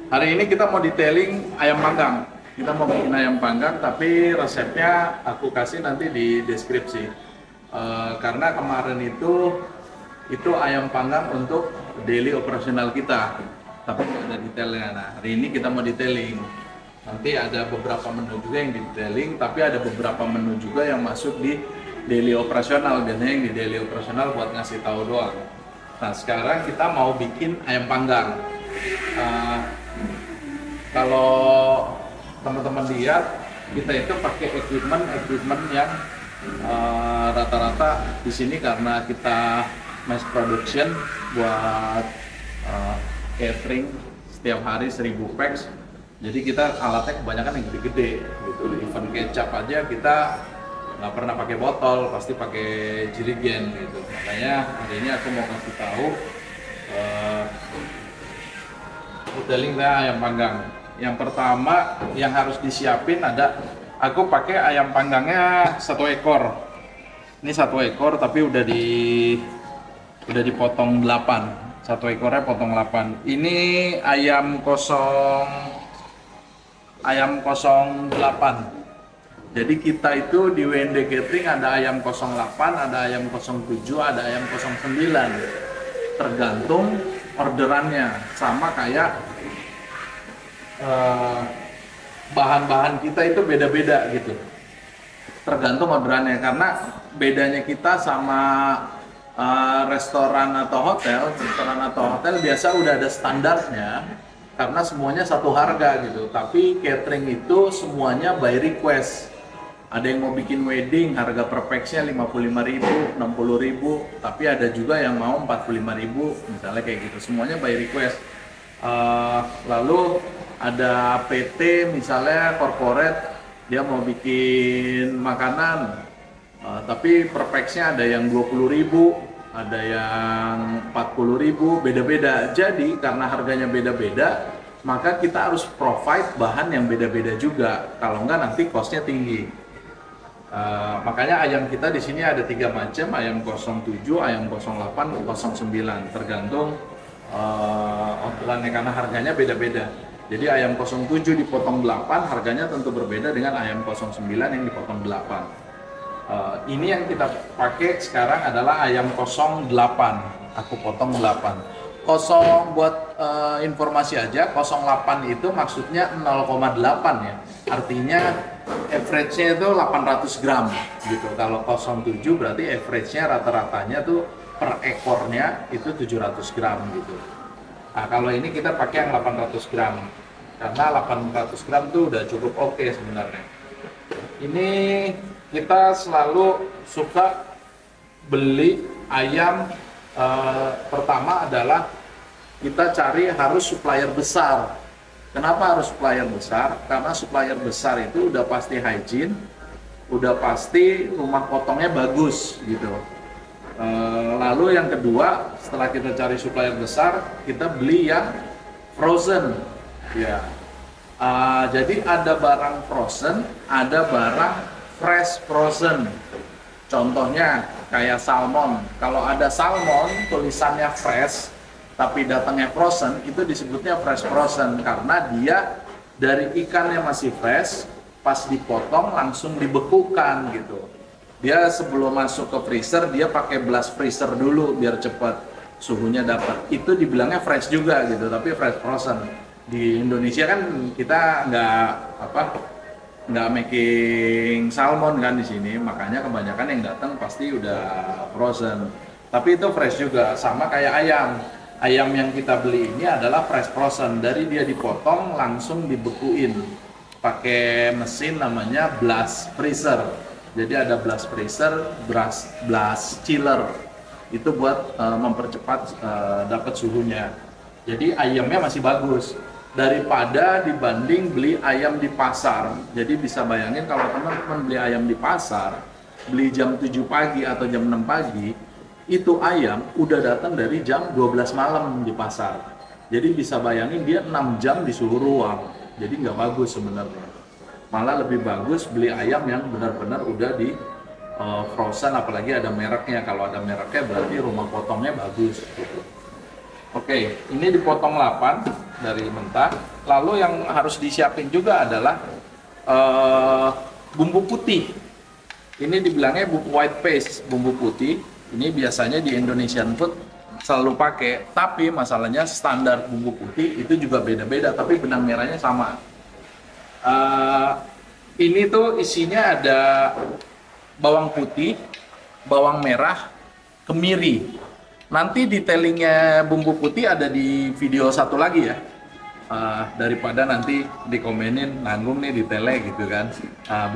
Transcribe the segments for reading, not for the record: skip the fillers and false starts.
Hari ini kita mau detailing ayam panggang. Kita mau bikin ayam panggang, tapi resepnya aku kasih nanti di deskripsi. Karena kemarin itu ayam panggang untuk daily operasional kita, tapi nggak ada detailnya. Nah, hari ini kita mau detailing. Nanti ada beberapa menu juga yang di detailing, tapi ada beberapa menu juga yang masuk di daily operasional. Biasanya yang di daily operasional buat ngasih tahu doang. Nah, sekarang kita mau bikin ayam panggang. Uh, Kalau teman-teman lihat, kita itu pakai equipment yang rata-rata di sini karena kita mass production buat catering setiap hari 1000 packs. Jadi kita alatnya kebanyakan yang gede-gede gitu. Even kecap aja kita nggak pernah pakai botol, pasti pakai jerigen gitu. Makanya hari ini aku mau kasih tahu detailing ayam panggang. Yang pertama yang harus disiapin ada, aku pakai ayam panggangnya 1 ekor. Ini 1 ekor tapi udah dipotong 8. 1 ekornya potong 8. Ini ayam 08. Jadi kita itu di WND Catering ada ayam 08, ada ayam 07, ada ayam 09. Tergantung orderannya, sama kayak bahan-bahan kita itu beda-beda gitu, tergantung orderannya. Karena bedanya kita sama restoran atau hotel biasa udah ada standarnya karena semuanya satu harga gitu. Tapi catering itu semuanya by request. Ada yang mau bikin wedding harga per packsnya 55.000, 60.000, tapi ada juga yang mau 45.000 misalnya kayak gitu. Semuanya by request. Lalu ada PT misalnya corporate, dia mau bikin makanan, tapi per packsnya ada yang 20.000, ada yang 40.000, beda-beda. Jadi karena harganya beda-beda, maka kita harus provide bahan yang beda-beda juga. Kalau enggak nanti costnya tinggi. Makanya ayam kita di sini ada 3 macam, ayam 07, ayam 08, 09, tergantung orderannya karena harganya beda-beda. Jadi ayam 07 dipotong 8 harganya tentu berbeda dengan ayam 09 yang dipotong 8. Ini yang kita pakai sekarang adalah ayam 08. Aku potong 8. Kosong buat informasi aja, 08 itu maksudnya 0,8 ya. Artinya average-nya itu 800 gram gitu. Kalau 07 berarti average-nya rata-ratanya tuh per ekornya itu 700 gram gitu. Nah, kalau ini kita pakai yang 800 gram. Karena 800 gram tuh udah cukup oke sebenarnya. Ini kita selalu suka beli ayam, pertama adalah kita cari harus supplier besar. Kenapa harus supplier besar? Karena supplier besar itu udah pasti hygiene, udah pasti rumah potongnya bagus gitu. Lalu yang kedua, setelah kita cari supplier besar, kita beli yang frozen. Ya, jadi ada barang frozen, ada barang fresh frozen. Contohnya kayak salmon. Kalau ada salmon tulisannya fresh, tapi datangnya frozen, itu disebutnya fresh frozen karena dia dari ikannya masih fresh, pas dipotong langsung dibekukan gitu. Dia sebelum masuk ke freezer dia pakai blast freezer dulu biar cepat suhunya dapat. Itu dibilangnya fresh juga gitu, tapi fresh frozen. Di Indonesia kan kita nggak making salmon kan di sini, makanya kebanyakan yang datang pasti udah frozen. Tapi itu fresh juga, sama kayak ayam. Ayam yang kita beli ini adalah fresh frozen, dari dia dipotong langsung dibekuin pakai mesin namanya blast freezer. Jadi ada blast freezer, blast chiller, itu buat mempercepat dapat suhunya. Jadi ayamnya masih bagus daripada dibanding beli ayam di pasar. Jadi bisa bayangin kalau teman-teman beli ayam di pasar, beli jam 7 pagi atau jam 6 pagi, itu ayam udah datang dari jam 12 malam di pasar. Jadi bisa bayangin dia 6 jam di suhu ruang. Jadi nggak bagus sebenarnya. Malah lebih bagus beli ayam yang benar-benar udah di frozen, apalagi ada mereknya. Kalau ada mereknya berarti rumah potongnya bagus. Oke, ini dipotong 8. dari mentah. Lalu yang harus disiapin juga adalah bumbu putih. Ini dibilangnya white paste, bumbu putih. Ini biasanya di Indonesian food selalu pakai, tapi masalahnya standar bumbu putih itu juga beda-beda, tapi benang merahnya sama. Ini tuh isinya ada bawang putih, bawang merah, kemiri. Nanti detailingnya bumbu putih ada di video satu lagi ya. Daripada nanti dikomenin nanggung nih detailnya gitu kan.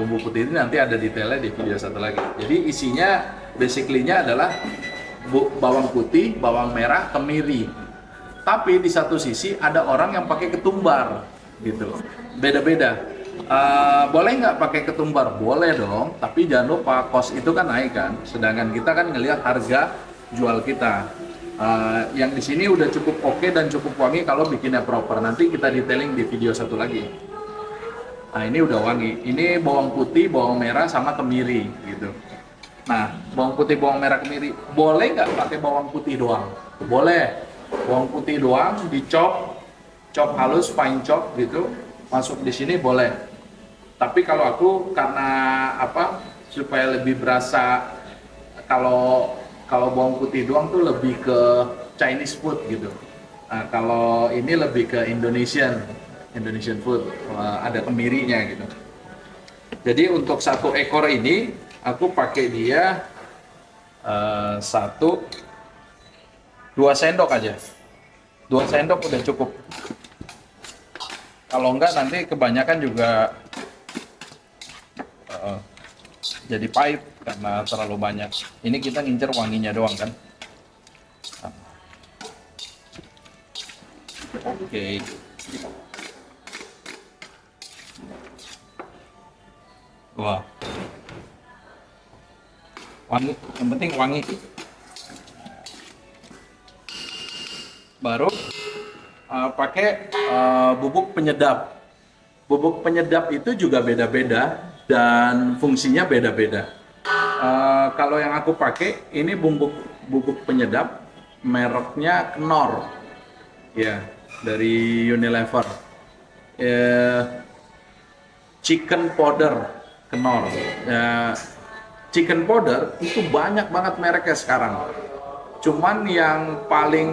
Bumbu putih ini nanti ada detailnya di video satu lagi. Jadi isinya basically-nya adalah bawang putih, bawang merah, kemiri. Tapi di satu sisi ada orang yang pakai ketumbar gitu. Beda-beda. Boleh nggak pakai ketumbar? Boleh dong, tapi jangan lupa cost itu kan naik kan. Sedangkan kita kan ngelihat harga jual kita. Yang di sini udah cukup oke dan cukup wangi kalau bikinnya proper. Nanti kita detailing di video satu lagi. Nah ini udah wangi. Ini bawang putih, bawang merah sama kemiri gitu. Nah bawang putih, bawang merah, kemiri. Boleh nggak pakai bawang putih doang? Boleh. Bawang putih doang dicop, chop halus, fine chop gitu. Masuk di sini boleh. Tapi kalau aku karena apa? Supaya lebih berasa kalau bawang putih doang tuh lebih ke Chinese food gitu. Nah, kalau ini lebih ke Indonesian food, ada kemirinya gitu. Jadi untuk satu ekor ini aku pakai dia 2 sendok aja. 2 sendok udah cukup. Kalau enggak nanti kebanyakan juga jadi pahit karena terlalu banyak. Ini kita ngincer wanginya doang kan. Oke. Wah. Wangi, yang penting wangi. Baru pakai bubuk penyedap. Bubuk penyedap itu juga beda-beda dan fungsinya beda-beda. Kalau yang aku pakai ini bubuk penyedap mereknya Knorr, ya dari Unilever. Chicken powder Knorr. Chicken powder itu banyak banget mereknya sekarang. Cuman yang paling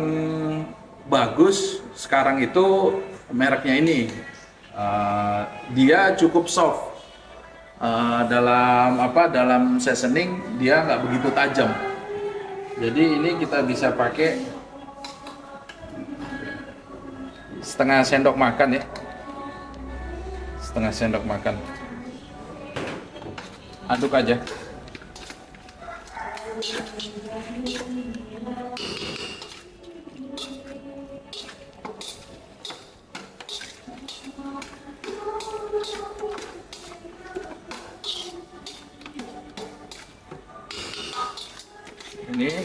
bagus sekarang itu mereknya ini. Dia cukup soft. Dalam seasoning dia nggak begitu tajam. Jadi ini kita bisa pakai setengah sendok makan ya. Setengah sendok makan. Aduk aja. Ini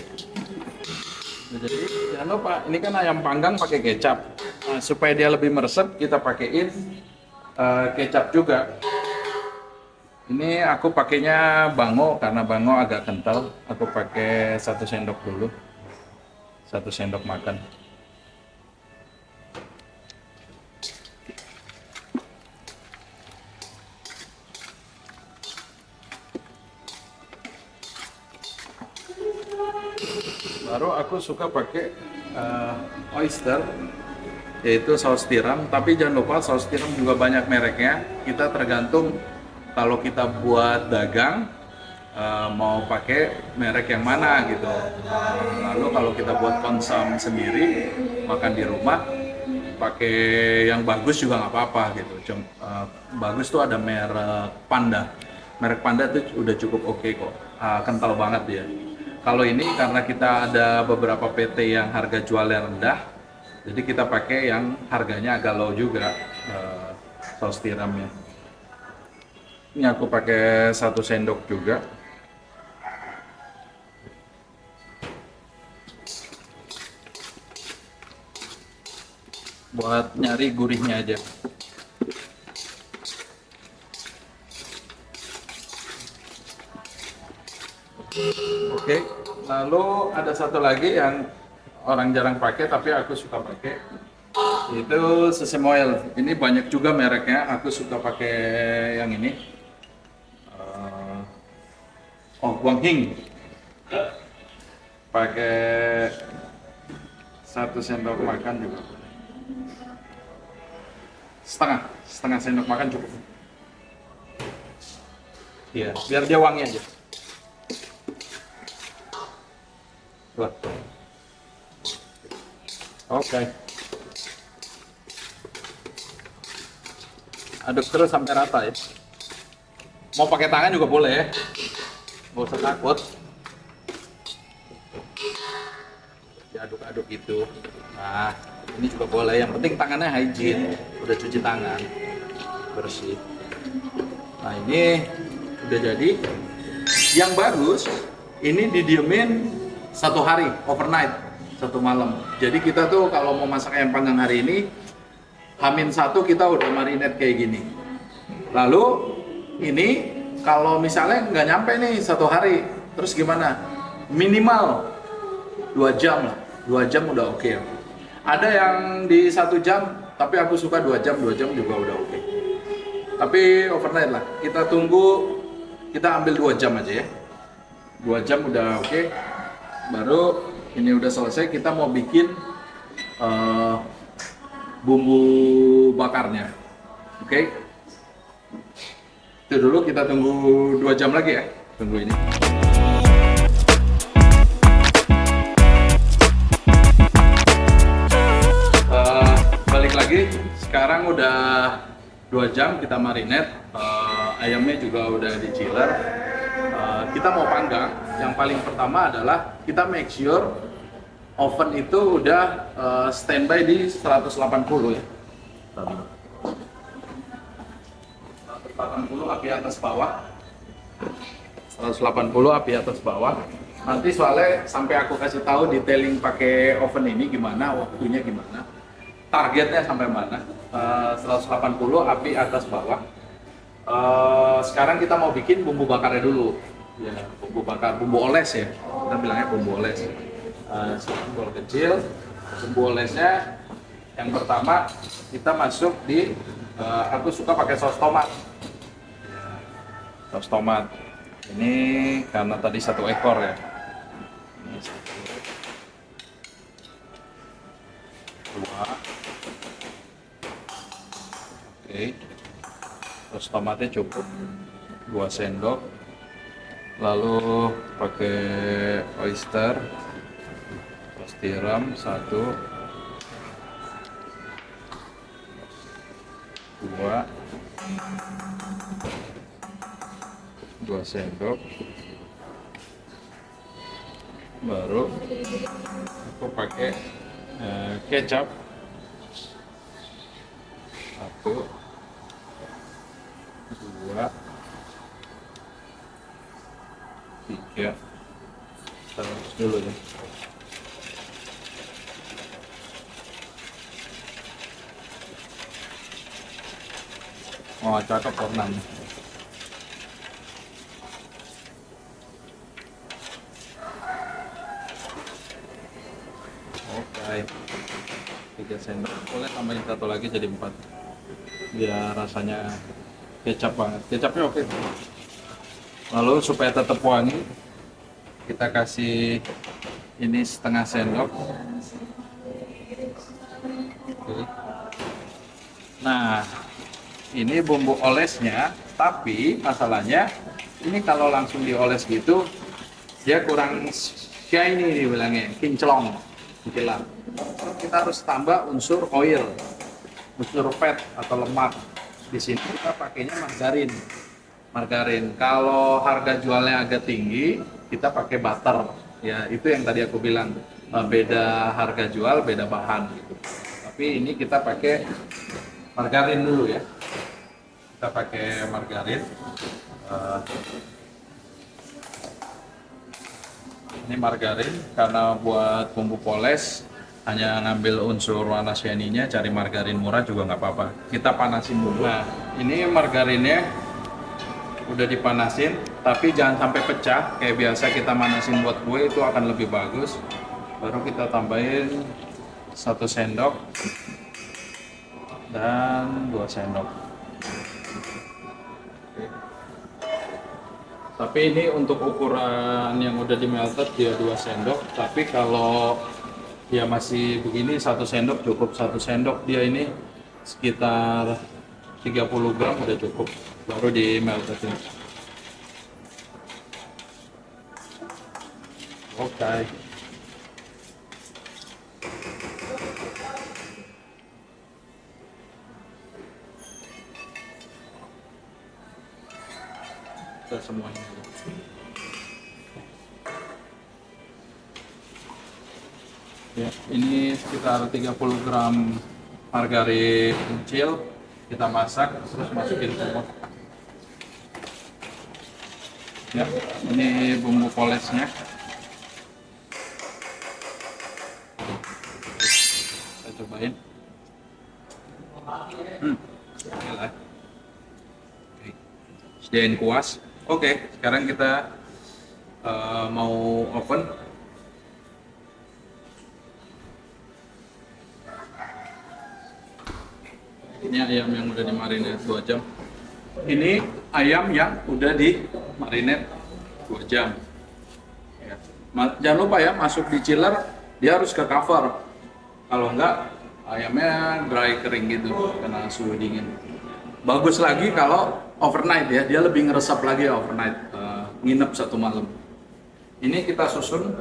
jadi jangan lupa ini kan ayam panggang pakai kecap. Nah, supaya dia lebih meresap kita pakein kecap juga. Ini aku pakainya bango karena bango agak kental. Aku pakai 1 sendok dulu, 1 sendok makan. Baru aku suka pakai oyster, yaitu saus tiram. Tapi jangan lupa saus tiram juga banyak mereknya. Kita tergantung kalau kita buat dagang mau pakai merek yang mana gitu. Lalu kalau kita buat konsum sendiri makan di rumah pakai yang bagus juga nggak apa-apa gitu. Bagus tuh ada merek Panda. Merek Panda tuh udah cukup oke kok. Kental banget dia. Kalau ini karena kita ada beberapa PT yang harga jualnya rendah, jadi kita pakai yang harganya agak low juga saus tiramnya. Ini aku pakai 1 sendok juga. Buat nyari gurihnya aja. Oke, lalu ada satu lagi yang orang jarang pakai tapi aku suka pakai. Itu sesame oil. Ini banyak juga mereknya. Aku suka pakai yang ini. Oh, Guanghing. Pakai 1 sendok makan juga. Setengah sendok makan cukup. Iya, biar dia wangi aja. Wah. Oke. Aduk terus sampai rata ya. Mau pakai tangan juga boleh ya. Nggak usah takut. Diaduk-aduk gitu. Nah, ini juga boleh. Yang penting tangannya hygiene. Udah cuci tangan. Bersih. Nah, ini udah jadi. Yang bagus, ini didiemin 1 hari, overnight, 1 malam. Jadi kita tuh kalau mau masak ayam panggang hari ini, H-1 kita udah marinate kayak gini. Lalu ini kalau misalnya nggak nyampe nih 1 hari, terus gimana? Minimal 2 jam lah, 2 jam udah oke. Ada yang di 1 jam, tapi aku suka 2 jam, 2 jam juga udah oke. Tapi overnight lah, kita tunggu, kita ambil 2 jam aja ya. 2 jam udah oke. Baru ini udah selesai, kita mau bikin bumbu bakarnya. Oke. Itu dulu, kita tunggu 2 jam lagi ya. Tunggu ini. Balik lagi, sekarang udah 2 jam kita marinate. Ayamnya juga udah di chiller. Kita mau panggang. Yang paling pertama adalah kita make sure oven itu udah standby di 180 ya. 180 api atas bawah. 180 api atas bawah. Nanti soalnya sampai aku kasih tahu detailing pakai oven ini gimana, waktunya gimana, targetnya sampai mana. 180 api atas bawah. Sekarang kita mau bikin bumbu bakarnya dulu. Ya, bumbu bakar, bumbu oles ya. Kita bilangnya bumbu oles. Bumbu kecil. Bumbu olesnya yang pertama kita masuk di aku suka pakai saus tomat. Saus tomat. Ini karena tadi 1 ekor ya. Ini 1, 2. Oke. Saus tomatnya cukup 2 sendok. Lalu pakai oyster, terus tiram 1, 2 sendok. Baru aku pakai kecap 1, 2, 3. Terus dulu ya. Oh, cakep warnanya. Oke. 3 sendok. Boleh tambahin 1 lagi jadi 4. Biar rasanya kecap banget. Kecapnya oke. Lalu supaya tetap wangi, kita kasih ini 1/2 sendok. Oke. Nah, ini bumbu olesnya, tapi masalahnya ini kalau langsung dioles gitu, dia kurang shiny nih bilangnya, kinclong, kinclang. Kita harus tambah unsur oil, unsur fat atau lemak. Di sini kita pakainya margarin. Kalau harga jualnya agak tinggi, kita pakai butter. Ya, itu yang tadi aku bilang, beda harga jual, beda bahan gitu. Tapi ini kita pakai margarin dulu ya. Kita pakai margarin. Ini margarin karena buat bumbu poles hanya ngambil unsur warna shiny-nya, cari margarin murah juga nggak apa-apa. Kita panasin dulu. Nah, ini margarinnya udah dipanasin, tapi jangan sampai pecah. Kayak biasa kita manasin buat kue itu akan lebih bagus. Baru kita tambahin 1 sendok dan 2 sendok. Tapi ini untuk ukuran yang udah di melted dia 2 sendok. Tapi kalau dia masih begini 1 sendok cukup. 1 sendok dia ini sekitar 30 gram udah cukup. Baru di melted ini. Oke. Kita semuanya. Ya, ini sekitar 30 gram margarin kecil kita masak terus masukin semua. Ya, ini bumbu polesnya. Kita cobain. Oke. Sediain kuas. Oke, sekarang kita mau oven. Ini ayam yang udah dimarinate 2 jam. Ini ayam yang udah dimarinate 2 jam. Ya. Jangan lupa ya, masuk di chiller dia harus ke cover. Kalau enggak, ayamnya dry kering gitu karena suhu dingin. Bagus lagi kalau overnight ya, dia lebih ngeresap lagi overnight, nginep 1 malam. Ini kita susun,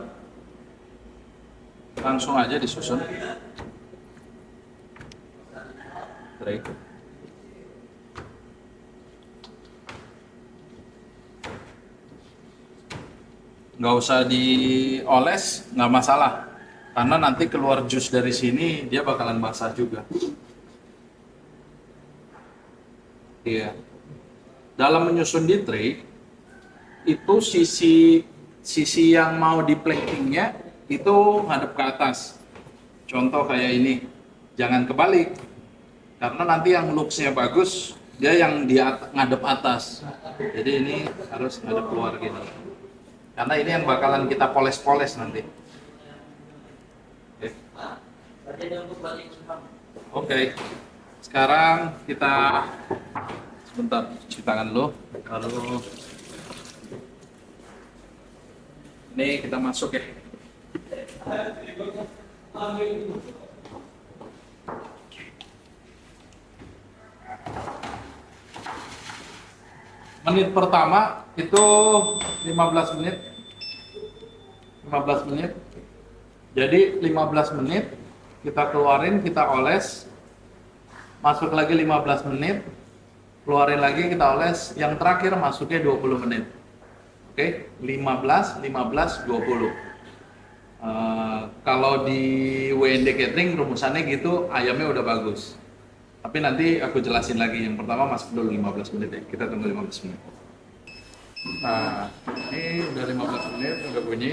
langsung aja disusun. Nggak usah dioles, nggak masalah, karena nanti keluar jus dari sini dia bakalan basah juga. Iya. Dalam menyusun di tray itu sisi yang mau di platingnya itu ngadep ke atas. Contoh kayak ini, jangan kebalik, karena nanti yang looks-nya bagus dia yang ngadep atas. Jadi ini harus ngadep keluar gini, karena ini yang bakalan kita poles-poles nanti. Oke. Sekarang kita sebentar cuci tangan dulu, lalu ini kita masuk ya. Menit pertama itu 15 menit. 15 menit. Jadi 15 menit kita keluarin, kita oles. Masuk lagi 15 menit. Keluarin lagi, kita oles. Yang terakhir masuknya 20 menit. Oke, 15, 15, 20. Kalau di WND Catering rumusannya gitu, ayamnya udah bagus. Tapi nanti aku jelasin lagi. Yang pertama masuk dulu 15 menit ya. Kita tunggu 15 menit. Nah, ini udah 15 menit, udah bunyi.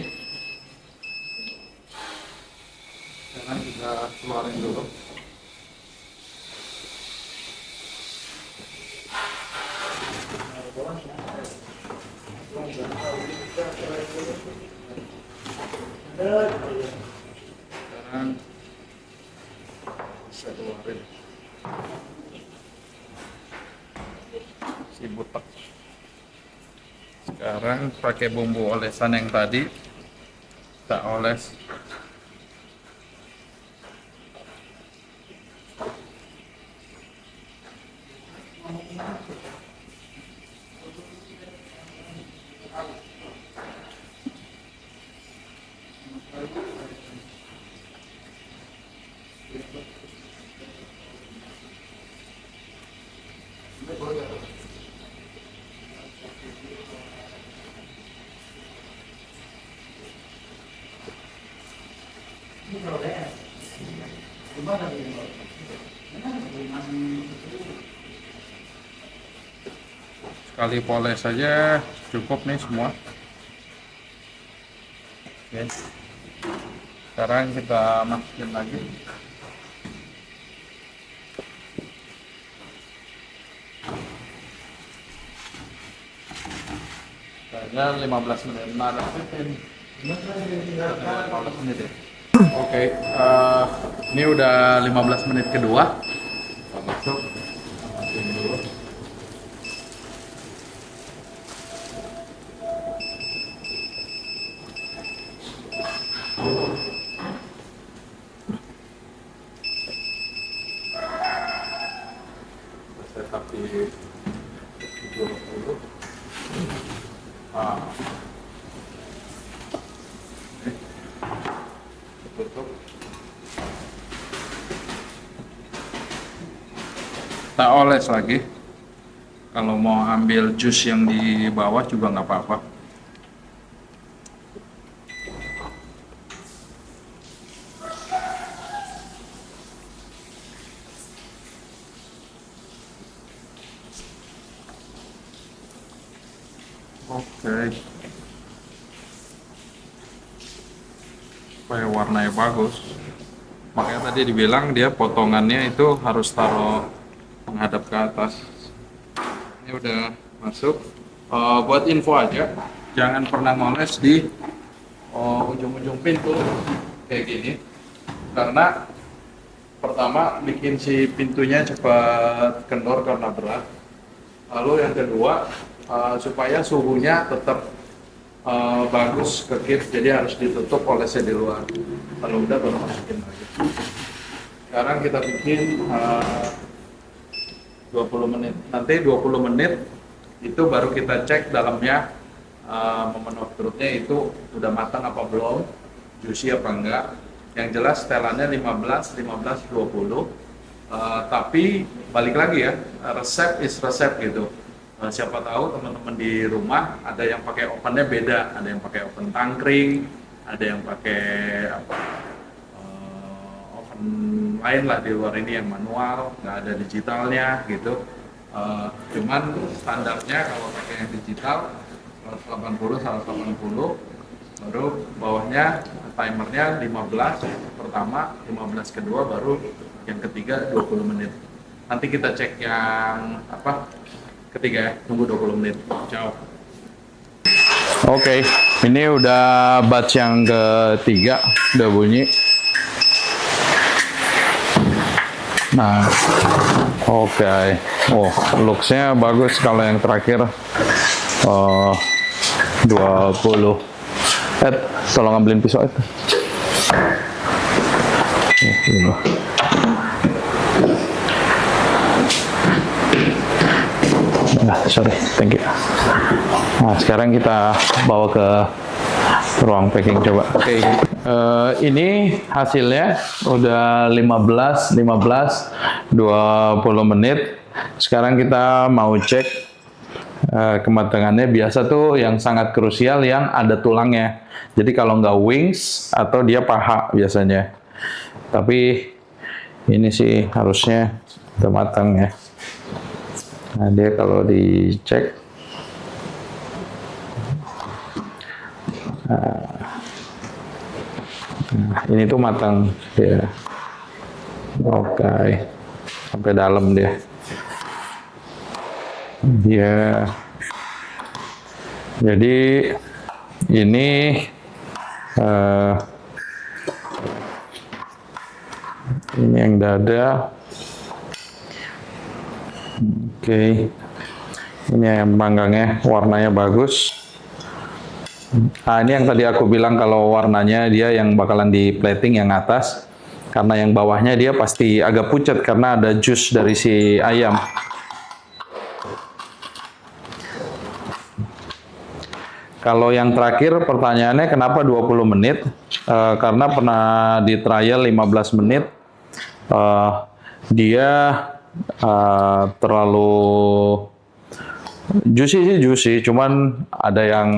Sekarang kita keluarin dulu. Sekarang bisa keluarin si butek. Sekarang pakai bumbu olesan yang tadi kita oles. Sekali poles saja cukup nih semua. Oke. Sekarang kita masukin lagi. Kayaknya 15 menit. Nah, 15 menit ya. Oke, ini udah 15 menit kedua. masuk, masukin dulu. Setup di 20. Tutup. Kita oles lagi. Kalau mau ambil jus yang di bawah juga nggak apa-apa. Oke. Supaya warnanya bagus. Makanya tadi dibilang dia potongannya itu harus taruh menghadap ke atas. Ini udah masuk. Buat info aja, jangan pernah ngoles di ujung-ujung pintu kayak gini. Karena pertama bikin si pintunya cepat kendor karena berat. Lalu yang kedua, supaya suhunya tetap bagus ke kit, jadi harus ditutup olesnya di luar. Kalau udah baru masukin lagi. Sekarang kita bikin 20 menit. Nanti 20 menit itu baru kita cek dalamnya moment of truth-nya itu udah matang apa belum, juicy apa enggak. Yang jelas setelannya 15, 15, 20. Tapi balik lagi ya, resep is resep gitu. Siapa tahu teman-teman di rumah ada yang pakai ovennya beda, ada yang pakai oven tangkring, ada yang pakai oven lain lah di luar ini yang manual, nggak ada digitalnya gitu. Cuman standarnya kalau pakai yang digital 180, 180, baru bawahnya timernya 15 pertama, 15 kedua, baru yang ketiga 20 menit. Nanti kita cek yang ketiga ya, tunggu 20 menit. Ciao. Oke, ini udah batch yang ketiga, udah bunyi. Nah, oke. Oh, looks-nya bagus kalau yang terakhir. 20. Tolong ambilin pisau itu. Sorry, thank you. Nah, sekarang kita bawa ke ruang packing coba. Oke, ini hasilnya udah 15, 20 menit. Sekarang kita mau cek kematangannya. Biasa tuh yang sangat krusial yang ada tulangnya. Jadi kalau nggak wings atau dia paha biasanya. Tapi ini sih harusnya udah matang ya. Nah, dia kalau dicek, nah, ini tuh matang ya. Oke, sampai dalam dia. Jadi ini ini yang dada. Oke, ini yang panggangnya warnanya bagus. Nah, ini yang tadi aku bilang kalau warnanya dia yang bakalan di plating yang atas, karena yang bawahnya dia pasti agak pucat karena ada jus dari si ayam. Kalau yang terakhir pertanyaannya kenapa 20 menit? Karena pernah di trial 15 menit, dia terlalu juicy, cuman ada yang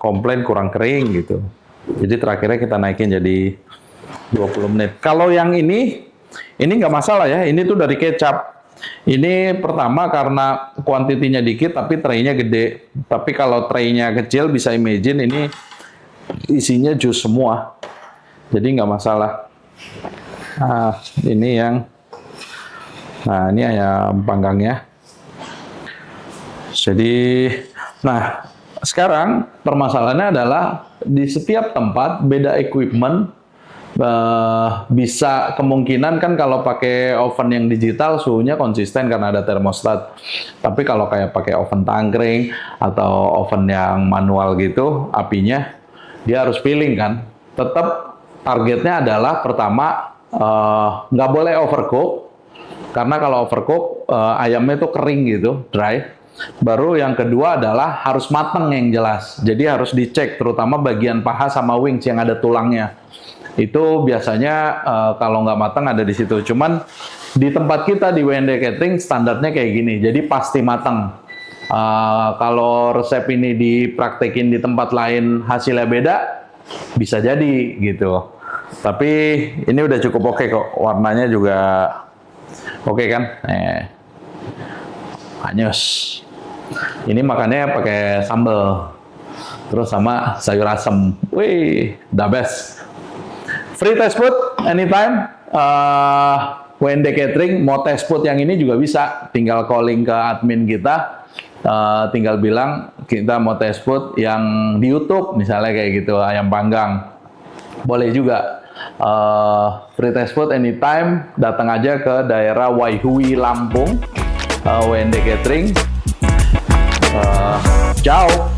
komplain kurang kering gitu. Jadi terakhirnya kita naikin jadi 20 menit. Kalau yang ini nggak masalah ya, ini tuh dari kecap. Ini pertama karena kuantitinya dikit tapi tray-nya gede. Tapi kalau tray-nya kecil bisa imagine ini isinya jus semua. Jadi nggak masalah. Nah, ini ayam panggangnya. Jadi, nah sekarang permasalahannya adalah di setiap tempat beda equipment, Bisa kemungkinan kan kalau pakai oven yang digital suhunya konsisten karena ada termostat. Tapi kalau kayak pakai oven tangkring atau oven yang manual gitu, apinya dia harus feeling kan. Tetap targetnya adalah pertama nggak boleh overcook, karena kalau overcook ayamnya itu kering gitu, dry. Baru yang kedua adalah harus mateng yang jelas. Jadi harus dicek terutama bagian paha sama wings yang ada tulangnya. Itu biasanya kalau nggak matang ada di situ. Cuman di tempat kita di WND Catering standarnya kayak gini, jadi pasti matang. Kalau resep ini dipraktekin di tempat lain hasilnya beda, bisa jadi gitu. Tapi ini udah cukup oke kok, warnanya juga oke kan? Anyus. Ini makannya pakai sambal, terus sama sayur asem. Wih, the best. Free test food anytime. WND Catering mau test food yang ini juga bisa. Tinggal calling ke admin kita. Tinggal bilang kita mau test food yang di YouTube misalnya kayak gitu, ayam panggang. Boleh juga. Free test food anytime. Datang aja ke daerah Waihui Lampung. WND Catering. Ciao.